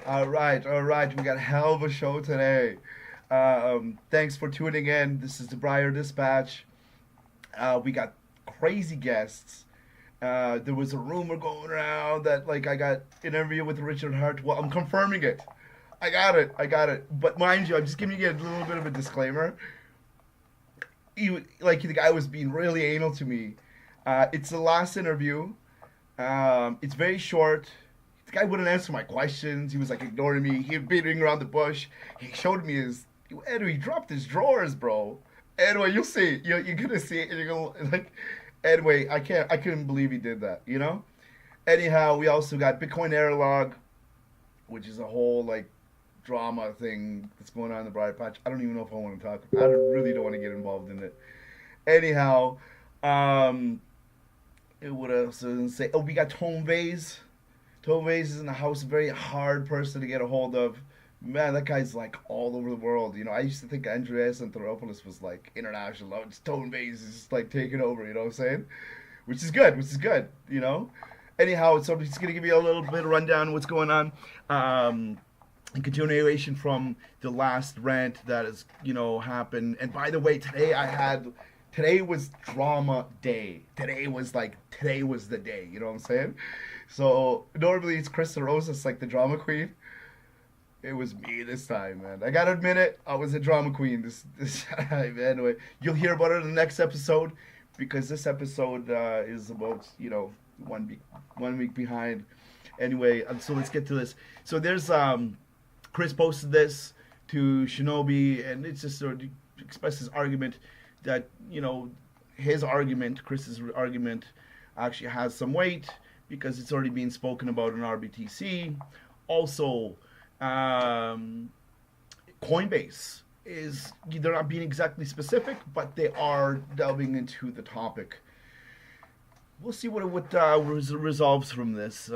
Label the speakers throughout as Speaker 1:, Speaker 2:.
Speaker 1: All right. We got a hell of a show today. Thanks for tuning in. This is the Briar Dispatch. We got crazy guests. There was a rumor going around that like I got an interview with Richard Hart. Well, I'm confirming it. I got it. I got it. But mind you, I'm just giving you a little bit of a disclaimer. The guy was being really anal to me. It's the last interview. It's very short. The guy wouldn't answer my questions. He was like ignoring me. He was beating around the bush. He showed me his. Anyway, he dropped his drawers, bro. Anyway, you'll see. You're gonna see it, and you're gonna like. Anyway, I can't. I couldn't believe he did that. You know. Anyhow, we also got Bitcoin Airlog, which is a whole like drama thing that's going on in the Briar Patch. I don't even know if I want to talk. I really don't want to get involved in it. Anyhow, what else did I say? Oh, we got Tone Vays. Tone Vays is in the house, a very hard person to get a hold of. Man, that guy's like all over the world. I used to think Andreas Anthropoulos was like international. Now it's Tone Vays is just like taking over. You know what I'm saying? Which is good. Which is good. Anyhow, so I'm just gonna give you a little bit of rundown of what's going on. In continuation from the last rant that has happened. And by the way, today was drama day. Today was the day. You know what I'm saying? So normally it's Krista Rose, it's like the drama queen. It was me this time, man. I gotta admit it, I was a drama queen this time. Anyway, you'll hear about it in the next episode because this episode is about 1 week behind. Anyway, so let's get to this. So there's Chris posted this to Shinobi, and it's just sort of express his argument that Chris's argument, actually has some weight because it's already being spoken about in RBTC. Also, Coinbase they're not being exactly specific, but they are delving into the topic. We'll see what resolves from this.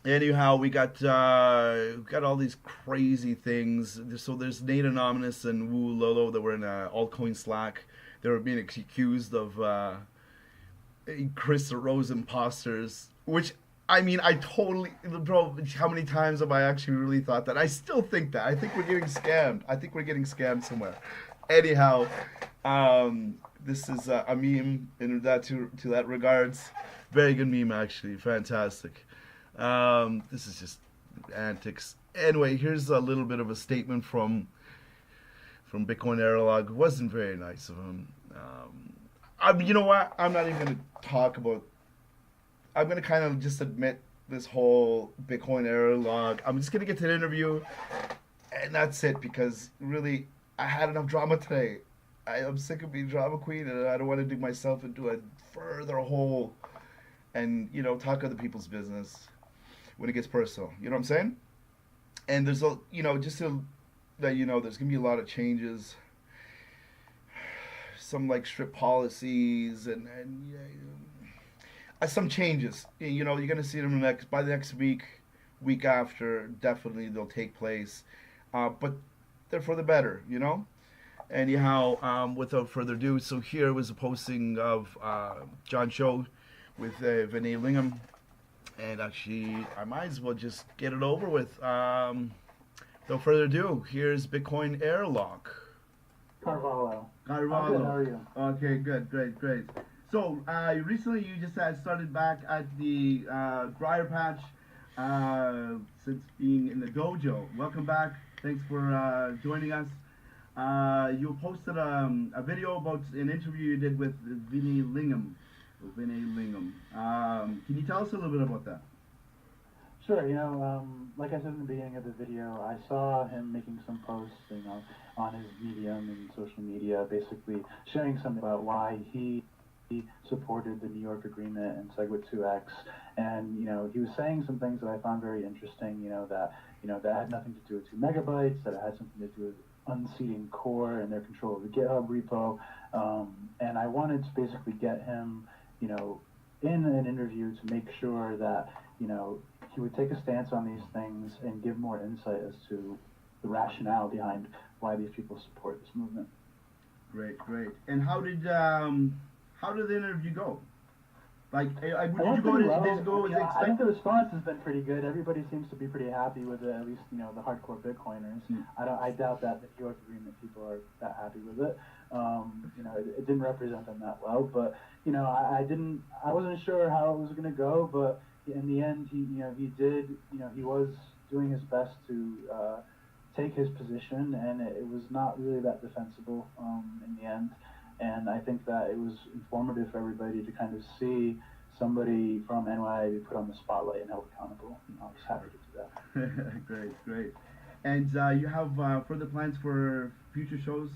Speaker 1: Anyhow, we got all these crazy things. So there's Nate Anonymous and Wu Lolo that were in altcoin Slack. They were being accused of Chris Rose imposters, which I mean, I totally, bro. How many times have I actually really thought that? I still think that. I think we're getting scammed. I think we're getting scammed somewhere. Anyhow, this is a meme in that to that regards. Very good meme, actually. Fantastic. This is just antics. Anyway, here's a little bit of a statement from Bitcoin Airlog. It wasn't very nice of him. You know what? I'm not even going to talk about. I'm going to kind of just admit this whole Bitcoin Airlog. I'm just going to get to the interview, and that's it, because really, I had enough drama today. I'm sick of being drama queen, and I don't want to dig myself into a further hole and, talk other people's business when it gets personal. You know what I'm saying? And there's just to let you know, there's going to be a lot of changes. Some like strict policies and some changes. You're going to see them by the next week after. Definitely they'll take place, but they're for the better. Anyhow, without further ado, so here was a posting of John Cho with Vinay Lingam, and actually I might as well just get it over with. Without further ado, here's Bitcoin Airlock.
Speaker 2: Carvalho.
Speaker 1: Carvalho.
Speaker 2: Good, how are you?
Speaker 1: Okay, good, great. So, recently you just had started back at the Briar Patch since being in the dojo. Welcome back. Thanks for joining us. You posted a video about an interview you did with Vinay Lingam. Can you tell us a little bit about that?
Speaker 2: Sure, like I said in the beginning of the video, I saw him making some posts, on his Medium and social media, basically sharing something about why he supported the New York Agreement and SegWit 2X, and he was saying some things that I found very interesting. That had nothing to do with 2 megabytes, that it had something to do with unseating Core and their control of the GitHub repo, and I wanted to basically get him, in an interview to make sure that he would take a stance on these things and give more insight as to the rationale behind why these people support this movement.
Speaker 1: Great. And how did the interview go? Like,
Speaker 2: It
Speaker 1: did you
Speaker 2: went
Speaker 1: go?
Speaker 2: pretty
Speaker 1: Did
Speaker 2: well.
Speaker 1: you go as
Speaker 2: I think the
Speaker 1: expected?
Speaker 2: response has been pretty good. Everybody seems to be pretty happy with it. At least the hardcore Bitcoiners.
Speaker 1: Hmm.
Speaker 2: I doubt that the New York agreement people are that happy with it. It didn't represent them that well. But I wasn't sure how it was going to go. But in the end, he was doing his best to take his position, and it was not really that defensible in the end. And I think that it was informative for everybody to kind of see somebody from NYA be put on the spotlight and held accountable. I was happy to do that.
Speaker 1: Great, great. And you have further plans for future shows?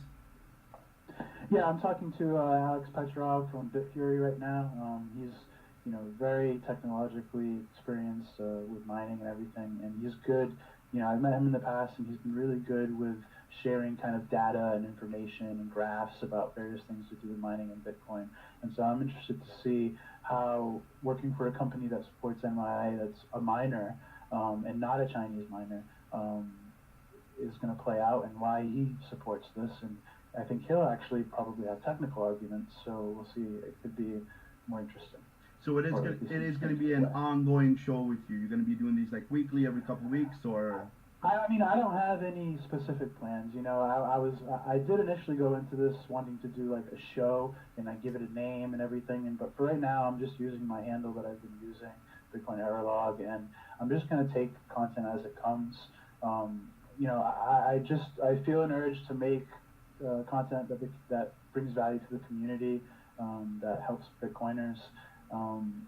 Speaker 2: Yeah, I'm talking to Alex Petrov from BitFury right now. He's very technologically experienced with mining and everything, and he's good. I've met him in the past, and he's been really good with sharing kind of data and information and graphs about various things to do with mining and Bitcoin. And so I'm interested to see how working for a company that supports MIA, that's a miner and not a Chinese miner, is going to play out, and why he supports this. And I think he'll actually probably have technical arguments, so we'll see. It could be more interesting.
Speaker 1: So it is going to be an ongoing show with you. You're going to be doing these like weekly, every couple of weeks, or?
Speaker 2: I mean, I don't have any specific plans. I did initially go into this wanting to do like a show and I give it a name and everything. But for right now, I'm just using my handle that I've been using, Bitcoin Error Log, and I'm just going to take content as it comes. I feel an urge to make content that brings value to the community, that helps Bitcoiners.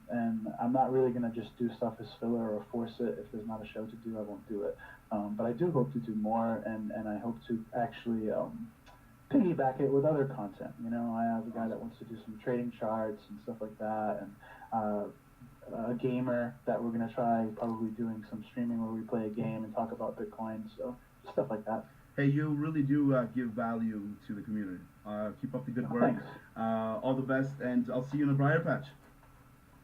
Speaker 2: And I'm not really going to just do stuff as filler or force it. If there's not a show to do, I won't do it. But I do hope to do more, and I hope to actually piggyback it with other content. I have a guy that wants to do some trading charts and stuff like that, and a gamer that we're going to try probably doing some streaming where we play a game and talk about Bitcoin, so just stuff like that.
Speaker 1: Hey, you really do give value to the community. Keep up the good work.
Speaker 2: Thanks.
Speaker 1: All the best, and I'll see you in the Briar Patch.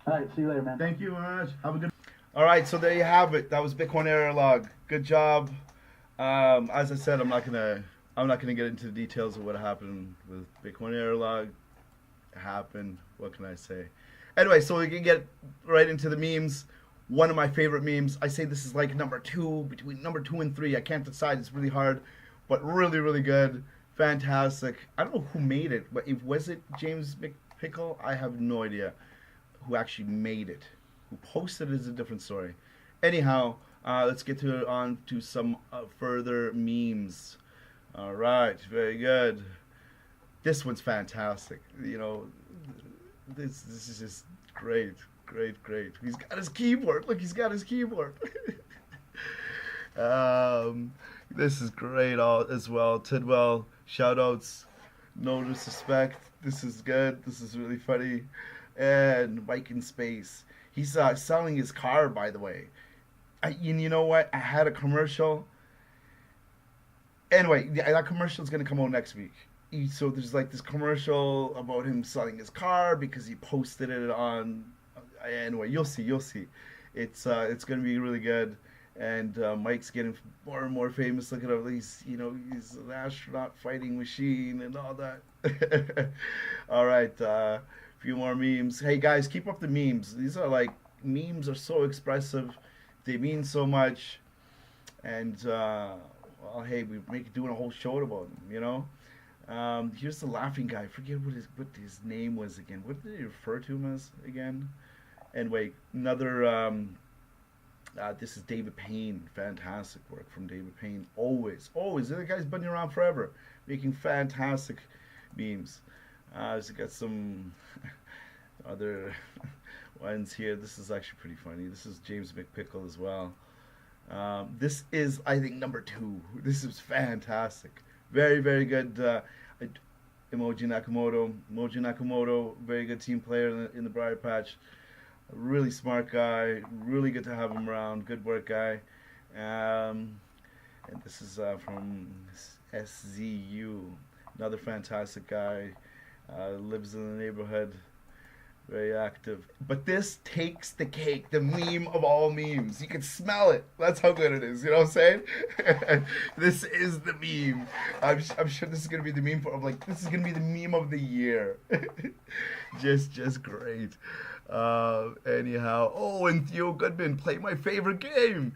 Speaker 2: All right, see you later, man.
Speaker 1: Thank you very much. Have a good. All right, so there you have it. That was Bitcoin Error Log. Good job. As I said, I'm not gonna get into the details of what happened with Bitcoin Error Log. It happened. What can I say? Anyway, so we can get right into the memes. One of my favorite memes. I say this is like number 2, between number 2 and 3. I can't decide. It's really hard, but really, really good. Fantastic. I don't know who made it, but was it James McPickle? I have no idea who actually made it. Who posted it is a different story. Anyhow, let's get on to some further memes. All right, very good. This one's fantastic. This is just great. He's got his keyboard. Look, he's got his keyboard. This is great as well. Tidwell, shoutouts. No disrespect. This is good. This is really funny. And Mike in Space. He's selling his car, by the way. You know what? I had a commercial. Anyway, that commercial is going to come out next week. So there's like this commercial about him selling his car because he posted it on. Anyway, you'll see. It's going to be really good. And Mike's getting more and more famous. Look at him. He's an astronaut fighting machine and all that. All right. Few more memes. Hey guys, keep up the memes. These are like, memes are so expressive. They mean so much. And well, hey, we're doing a whole show about them, Here's the laughing guy. I forget what his name was again. What did he refer to him as again? Anyway, another this is David Payne. Fantastic work from David Payne. Always. The guy's been around forever, making fantastic memes. So got some other ones here. This is actually pretty funny. This is James McPickle as well. This is, I think, number 2. This is fantastic. Very, very good. Emoji Nakamoto, very good team player in the Briar Patch. A really smart guy. Really good to have him around. Good work guy. And this is from SZU. Another fantastic guy. Lives in the neighborhood, very active. But this takes the cake, the meme of all memes. You can smell it. That's how good it is. You know what I'm saying? This is the meme. I'm sure this is gonna be the meme this is gonna be the meme of the year. just great. Anyhow, oh, and Theo Goodman played my favorite game.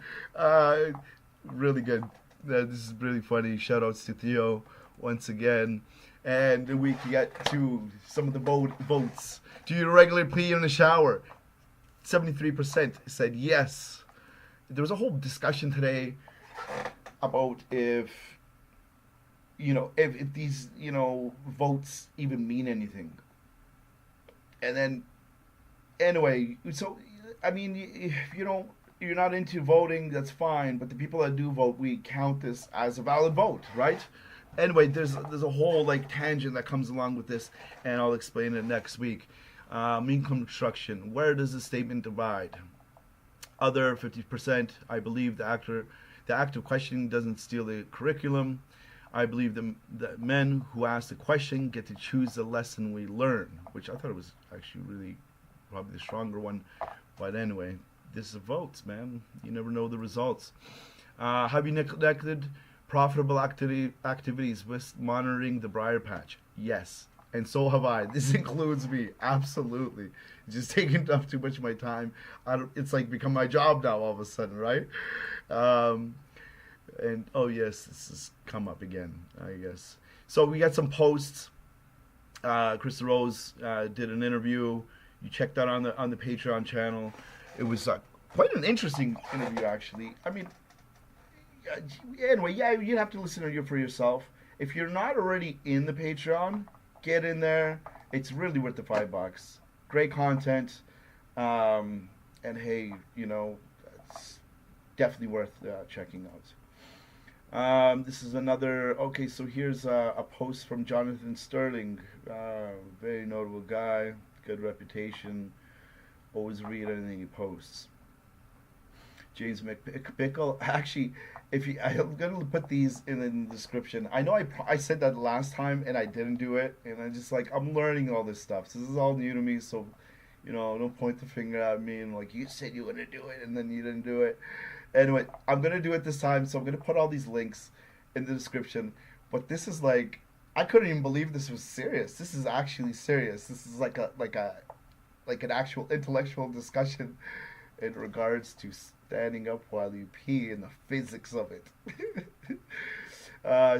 Speaker 1: Really good. This is really funny. Shout outs to Theo once again. And we can get to some of the votes. Do you regularly pee in the shower? 73% said yes. There was a whole discussion today about if if these votes even mean anything. And then anyway, so I mean, if you're not into voting, that's fine. But the people that do vote, we count this as a valid vote, right? Anyway, there's a whole like tangent that comes along with this, and I'll explain it next week. Mean construction. Where does the statement divide? Other 50%. I believe the act of questioning doesn't steal the curriculum. I believe the men who ask the question get to choose the lesson we learn, which I thought it was actually really probably the stronger one. But anyway, this is votes, man. You never know the results. Have you neglected profitable activities with monitoring the briar patch? Yes. And so have I. This includes me. Absolutely. It's just taking up too much of my time. It's like become my job now all of a sudden, right? And oh yes, this has come up again, I guess. So we got some posts. Krista Rose did an interview. You checked that on the Patreon channel. It was quite an interesting interview, actually. I mean, anyway, yeah, you'd have to listen to it for yourself. If you're not already in the Patreon, get in there. It's really worth the $5. Great content, and hey, it's definitely worth checking out. This is another. Okay, so here's a post from Jonathan Sterling, very notable guy, good reputation. Always read anything he posts. James McPickle. Actually, I'm gonna put these in the description. I know I said that last time and I didn't do it, and I'm learning all this stuff. So this is all new to me. So, don't point the finger at me and like you said you were gonna do it and then you didn't do it. Anyway, I'm gonna do it this time. So I'm gonna put all these links in the description. But this is like I couldn't even believe this was serious. This is actually serious. This is like an actual intellectual discussion in regards to standing up while you pee and the physics of it.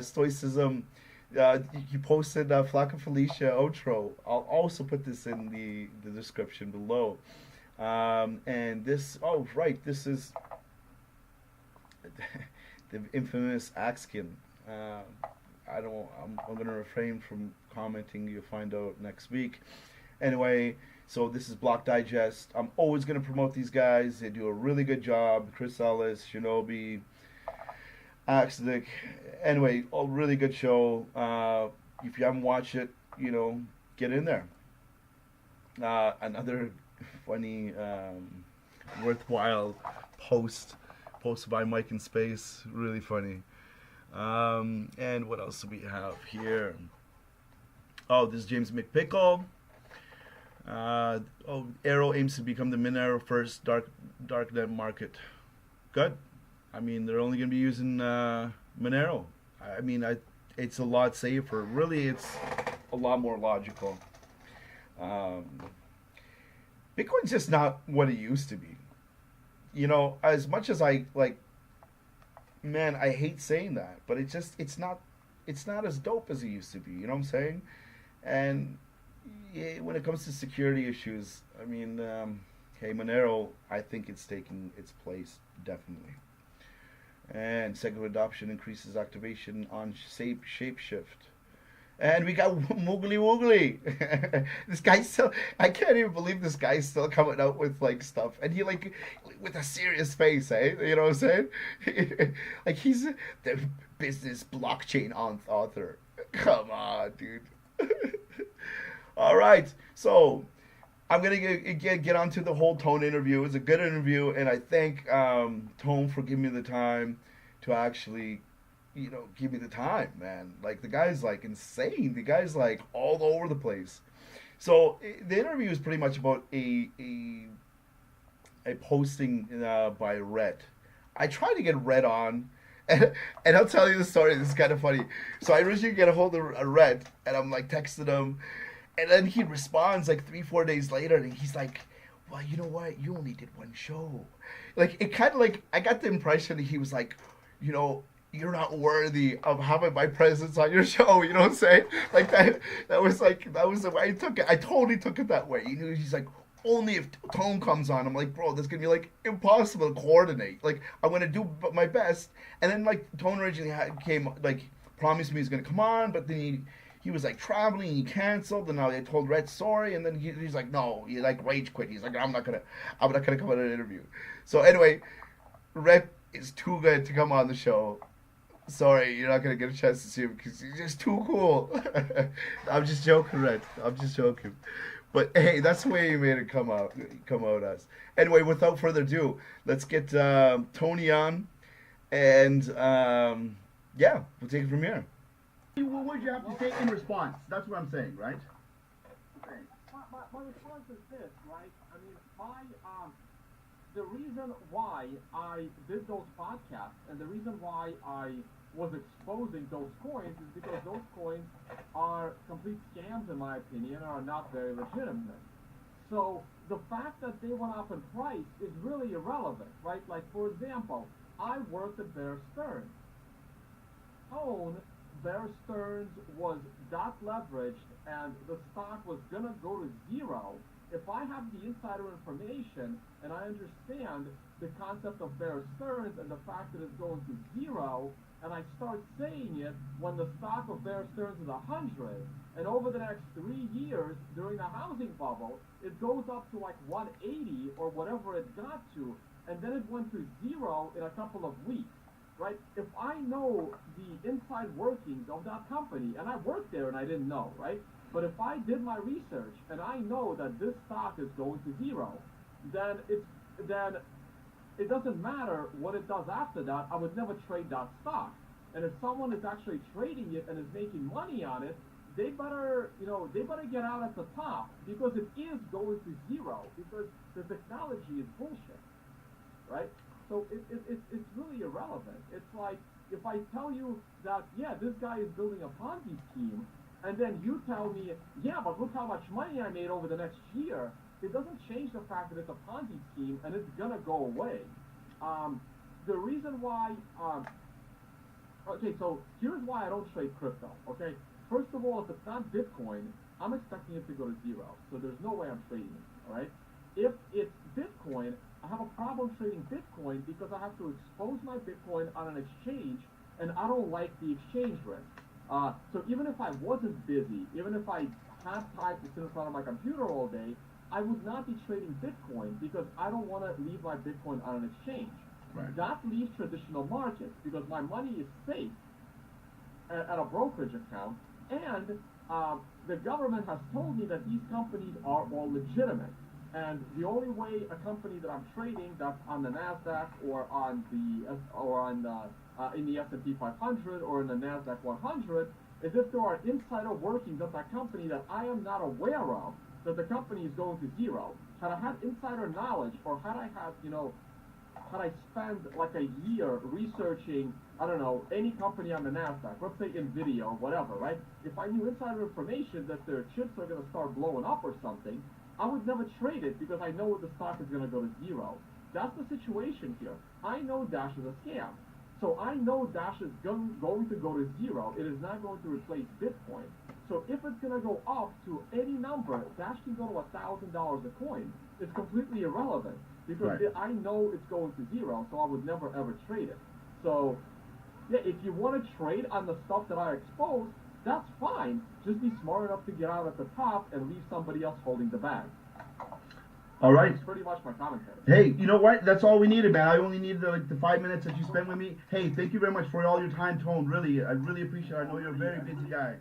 Speaker 1: Stoicism. You posted Flacca Felicia outro. I'll also put this in the description below. And this, oh right, this is the infamous Axkin. I'm going to refrain from commenting. You'll find out next week. Anyway, so this is Block Digest. I'm always going to promote these guys. They do a really good job. Chris Ellis, Shinobi, Axdic. Anyway, a really good show. If you haven't watched it, get in there. Another funny, worthwhile posted by Mike in Space. Really funny. And what else do we have here? Oh, this is James McPickle. Arrow aims to become the Monero first darknet market. Good. I mean, they're only going to be using Monero. I mean, it's a lot safer. Really, it's a lot more logical. Bitcoin's just not what it used to be. As much as I like, man, I hate saying that, but it's not as dope as it used to be. You know what I'm saying? And yeah, when it comes to security issues, I mean, hey, Monero, I think it's taking its place, definitely. And second adoption increases activation on Shapeshift. And we got Moogly Woogly. This guy's still, I can't even believe this guy's still coming out with like stuff. And he like, with a serious face, eh? You know what I'm saying? Like he's the business blockchain author. Come on, dude. All right, so I'm gonna get onto the whole Tone interview. It was a good interview, and I thank Tone for giving me the time to actually, give me the time, man. Like the guy's like insane. The guy's like all over the place. So the interview is pretty much about a posting by Red. I tried to get Red on. And I'll tell you the story. This is kind of funny. So I originally get a hold of Red, and I'm like texting him. And then he responds like 3-4 days later, and he's like, well, you know what? You only did one show. Like, it kind of like, I got the impression that he was like, you know, you're not worthy of having my presence on your show. You know what I'm saying? Like that was the way I took it. I totally took it that way. You know, he's like, only if Tone comes on. I'm like, bro, this is gonna be like impossible to coordinate. Like, I'm gonna do my best. And then like Tone originally came like promised me he's gonna come on, but then he was like traveling, he canceled, and now they told Red sorry, and then he's like, no, he like rage quit. He's like, I'm not gonna come on an interview. So anyway, Red is too good to come on the show. Sorry, you're not gonna get a chance to see him because he's just too cool. I'm just joking, Red. I'm just joking. But hey, that's the way he made it come out as. Anyway, without further ado, let's get Tony on, and yeah, we'll take it from here. What would you have to say in response? That's what I'm saying, right?
Speaker 3: Okay. My response is this, right? I mean, the reason why I did those podcasts and the reason why I was exposing those coins is because those coins are complete scams, in my opinion, and are not very legitimate. So the fact that they went up in price is really irrelevant, right? Like, for example, I worked at Bear Stearns. Bear Stearns was dot leveraged and the stock was gonna go to zero. If I have the insider information and I understand the concept of Bear Stearns and the fact that it's going to zero, and I start saying it when the stock of Bear Stearns is 100, and over the next 3 years during the housing bubble, it goes up to like 180 or whatever it got to, and then it went to zero in a couple of weeks. Right? If I know the inside workings of that company, and I worked there and I didn't know, right? But if I did my research and I know that this stock is going to zero, then it doesn't matter what it does after that. I would never trade that stock. And if someone is actually trading it and is making money on it, they better get out at the top because it is going to zero because the technology is bullshit, right? So it's really irrelevant. It's like if I tell you that, yeah, this guy is building a Ponzi scheme, and then you tell me, yeah, but look how much money I made over the next year, it doesn't change the fact that it's a Ponzi scheme and it's going to go away. The reason why, okay, so here's why I don't trade crypto, okay? First of all, if it's not Bitcoin, I'm expecting it to go to zero. So there's no way I'm trading it, all right? If it's Bitcoin, I have a problem trading Bitcoin because I have to expose my Bitcoin on an exchange, and I don't like the exchange risk. So even if I wasn't busy, even if I had time to sit in front of my computer all day, I would not be trading Bitcoin because I don't want to leave my Bitcoin on an exchange.
Speaker 1: Right.
Speaker 3: That leaves traditional markets because my money is safe at a brokerage account, and the government has told me that these companies are all legitimate. And the only way a company that I'm trading that's on the Nasdaq or on in the S&P 500 or in the Nasdaq 100 is if there are insider workings of that company that I am not aware of, that the company is going to zero. Had I had insider knowledge, or had I spent like a year researching, I don't know, any company on the Nasdaq, let's say Nvidia or whatever, right? If I knew insider information that their chips are going to start blowing up or something, I would never trade it because I know the stock is going to go to zero. That's the situation here. I know Dash is a scam. So I know Dash is going to go to zero. It is not going to replace Bitcoin. So if it's going to go up to any number, Dash can go to $1,000 a coin. It's completely irrelevant because I know it's going to zero, so I would never ever trade it. So yeah, if you want to trade on the stuff that I expose, that's fine. Just be smart enough to get out at the top and leave somebody else holding the bag.
Speaker 1: All right.
Speaker 3: That's pretty much my commentary.
Speaker 1: Hey, you know what? That's all we needed, man. I only needed the 5 minutes that you spent with me. Hey, thank you very much for all your time, Tone. Really, I really appreciate it. I know you're a very busy guy.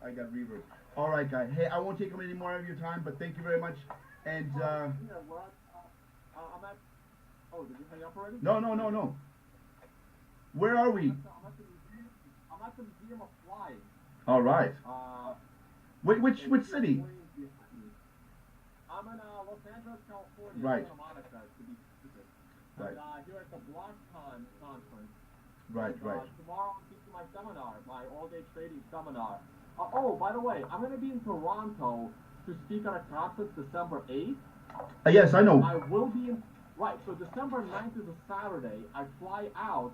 Speaker 1: I got reverb. All right, guy. Hey, I won't take up any more of your time, but thank you very much. And
Speaker 3: I'm at. Oh, did you hang up already?
Speaker 1: No. Where are we?
Speaker 3: I'm at the Museum of Flying.
Speaker 1: All right. Which city?
Speaker 3: I'm in Los Angeles, California.
Speaker 1: Right.
Speaker 3: Santa Monica, to be specific.
Speaker 1: Right.
Speaker 3: And here at the BlockCon conference.
Speaker 1: Right.
Speaker 3: Tomorrow I'm teaching my seminar, my all-day trading seminar. By the way, I'm going to be in Toronto to speak at a conference December 8th.
Speaker 1: Yes, I know.
Speaker 3: I will be in. Right, so December 9th is a Saturday. I fly out.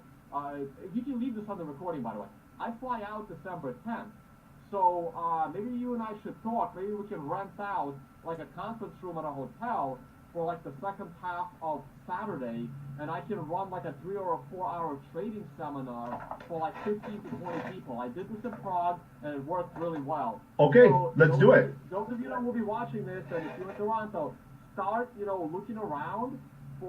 Speaker 3: You can leave this on the recording, by the way. I fly out December 10th. So maybe you and I should talk. Maybe we can rent out like a conference room at a hotel for like the second half of Saturday, and I can run like a 3 or 4 hour trading seminar for like 15 to 20 people. I did this in Prague, and it worked really well.
Speaker 1: Okay,
Speaker 3: So
Speaker 1: let's do it.
Speaker 3: Those of you that will be watching this, and if you're in Toronto, start looking around.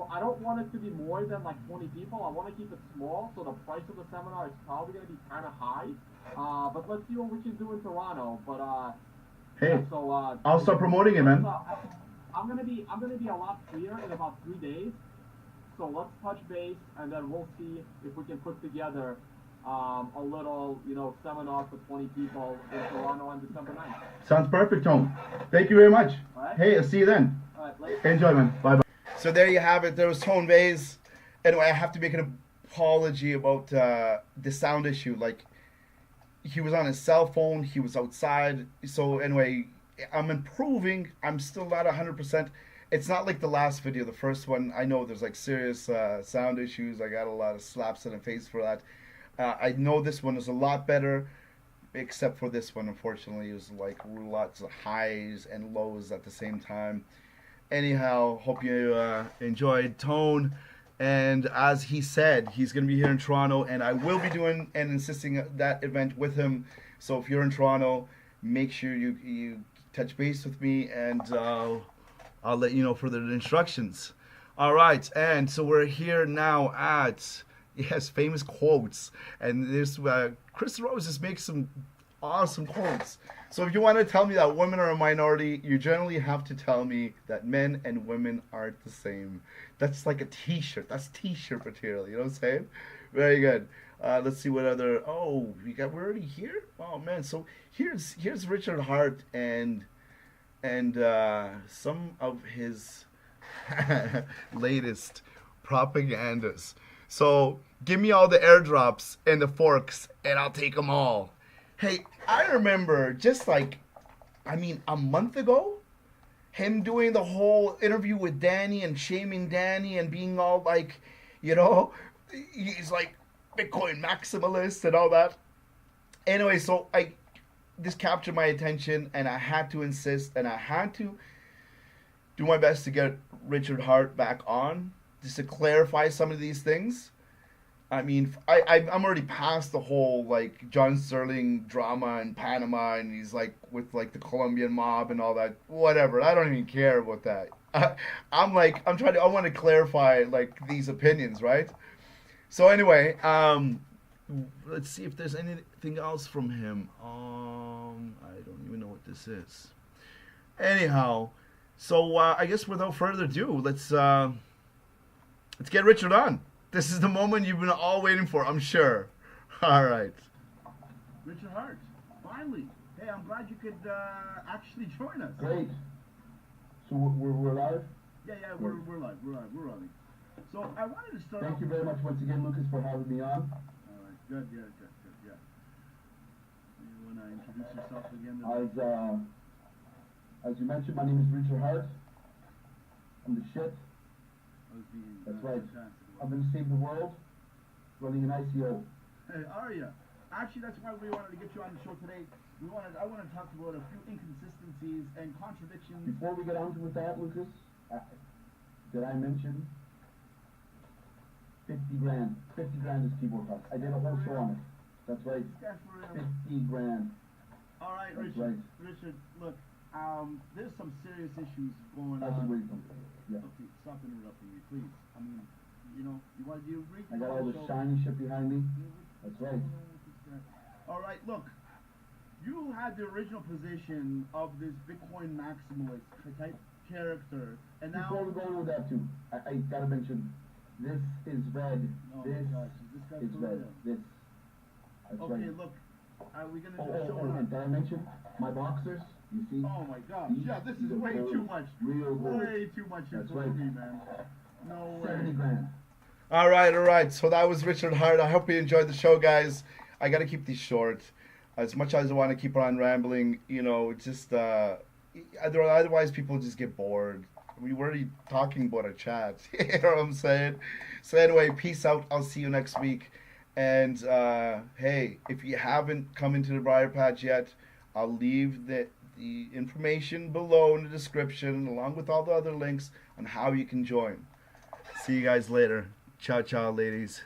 Speaker 3: I don't want it to be more than like 20 people. I want to keep it small, so the price of the seminar is probably going to be kind of high. But let's see what we can do in Toronto. But
Speaker 1: hey,
Speaker 3: yeah, so
Speaker 1: I'll start promoting it, man.
Speaker 3: I'm gonna be a lot freer in about 3 days. So let's touch base, and then we'll see if we can put together a little seminar for 20 people in Toronto on December 9th.
Speaker 1: Sounds perfect, Tom. Thank you very much.
Speaker 3: All right.
Speaker 1: Hey, I'll see you then.
Speaker 3: All right, later.
Speaker 1: Enjoy, man. Bye bye. So there you have it. There was Tone Vays. Anyway, I have to make an apology about the sound issue. Like, he was on his cell phone. He was outside. So anyway, I'm improving. I'm still not 100%. It's not like the last video, the first one. I know there's like serious sound issues. I got a lot of slaps in the face for that. I know this one is a lot better, except for this one, unfortunately. It was like lots of highs and lows at the same time. Anyhow, hope you enjoyed Tone. And as he said, he's going to be here in Toronto, and I will be doing and insisting that event with him. So if you're in Toronto, make sure you touch base with me, and I'll let you know further instructions. All right, and so we're here now at, yes, famous quotes. And this Chris Rose just makes some awesome quotes. So if you want to tell me that women are a minority, you generally have to tell me that men and women aren't the same. That's like a t-shirt. That's t-shirt material. You know what I'm saying? Very good. Let's see what other. Oh, we're already here. Oh man. So here's Richard Hart and some of his latest propagandas. So give me all the airdrops and the forks, and I'll take them all. Hey, I remember just like, a month ago, him doing the whole interview with Danny and shaming Danny and being all like, he's like Bitcoin maximalist and all that. Anyway, so this captured my attention, and I had to insist, and I had to do my best to get Richard Hart back on just to clarify some of these things. I'm already past the whole like John Sterling drama in Panama, and he's like with like the Colombian mob and all that. Whatever, I don't even care about that. I want to clarify like these opinions, right? So anyway, let's see if there's anything else from him. I don't even know what this is. Anyhow, so I guess without further ado, let's get Richard on. This is the moment you've been all waiting for, I'm sure. All right.
Speaker 4: Richard Hart, finally. Hey, I'm glad you could actually join us.
Speaker 2: Great. So we're live?
Speaker 4: Yeah, we're live. We're running. So I wanted to start.
Speaker 2: Thank you very much once again, Lucas, for having me on.
Speaker 4: All right. Good. Yeah. You want to introduce yourself again?
Speaker 2: As you mentioned, my name is Richard Hart. I'm the shit. That's right.
Speaker 4: Fantastic.
Speaker 2: I'm going to save the world, running an ICO.
Speaker 4: Hey, are you? Actually, that's why we wanted to get you on the show today. I want to talk about a few inconsistencies and contradictions.
Speaker 2: Before we get on with that, Lucas, did I mention 50 grand? 50 grand is keyboard cost. I did a whole show on it. That's right. 50 grand.
Speaker 4: All right,
Speaker 2: That's
Speaker 4: Richard.
Speaker 2: right.
Speaker 4: Richard, look, there's some serious issues going
Speaker 2: That's
Speaker 4: on.
Speaker 2: where you come from. Yeah.
Speaker 4: Okay, stop interrupting me, please. Do you agree?
Speaker 2: I got all this shiny shit behind me. That's right.
Speaker 4: All right, look. You had the original position of this Bitcoin maximalist type character, and now.
Speaker 2: Before we go into that too, I gotta mention, this is red.
Speaker 4: Oh
Speaker 2: this
Speaker 4: my gosh, is this guy
Speaker 2: is
Speaker 4: for
Speaker 2: red.
Speaker 4: real?
Speaker 2: This. That's
Speaker 4: Okay,
Speaker 2: right.
Speaker 4: look. Are we gonna do a show?
Speaker 2: And did I mention my boxers? You see?
Speaker 4: Oh my gosh.
Speaker 2: These
Speaker 4: Yeah, this is
Speaker 2: are
Speaker 4: way
Speaker 2: gold,
Speaker 4: too much.
Speaker 2: Real gold.
Speaker 4: Way too much
Speaker 2: That's
Speaker 4: for
Speaker 2: right.
Speaker 4: me, man. No way.
Speaker 2: 70 grand.
Speaker 1: All right. So that was Richard Hart. I hope you enjoyed the show, guys. I got to keep these short. As much as I want to keep on rambling, just otherwise people just get bored. We were already talking about a chat. You know what I'm saying? So anyway, peace out. I'll see you next week. And hey, if you haven't come into the Briar Patch yet, I'll leave the information below in the description, along with all the other links on how you can join. See you guys later. Ciao, ciao, ladies.